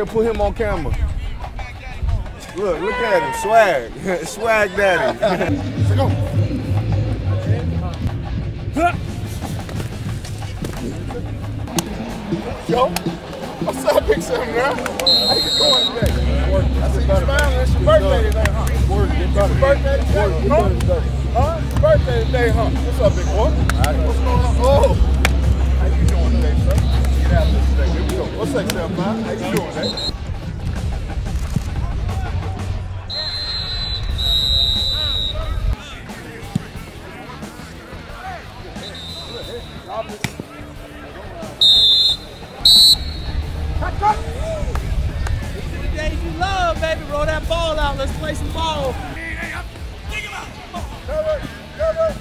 here, put him on camera. Look at him, swag. Swag daddy. Let's go. Yo, what's up, Big Sam, man? How you doing today? I see you smiling. It's your birthday today, huh? It's your birthday today, huh? Huh? It's your birthday today, huh? What's up, big boy? What's going on? Oh! How you doing today, sir? Get out there today. Here we go. What's up, Sam, man? How you doing today? These are the days you love, baby. Roll that ball out. Let's play some ball. Dig him out. Cover. Cover.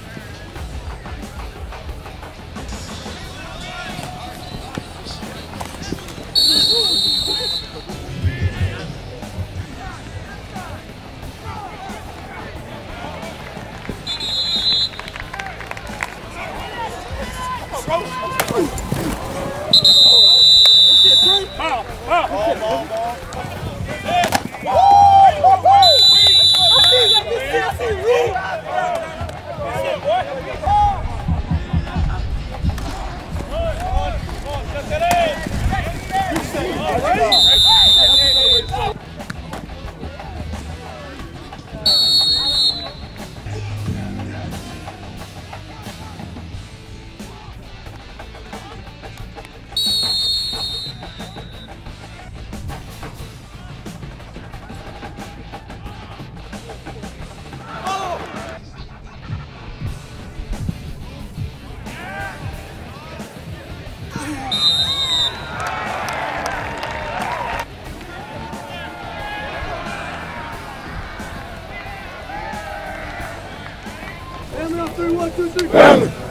Family.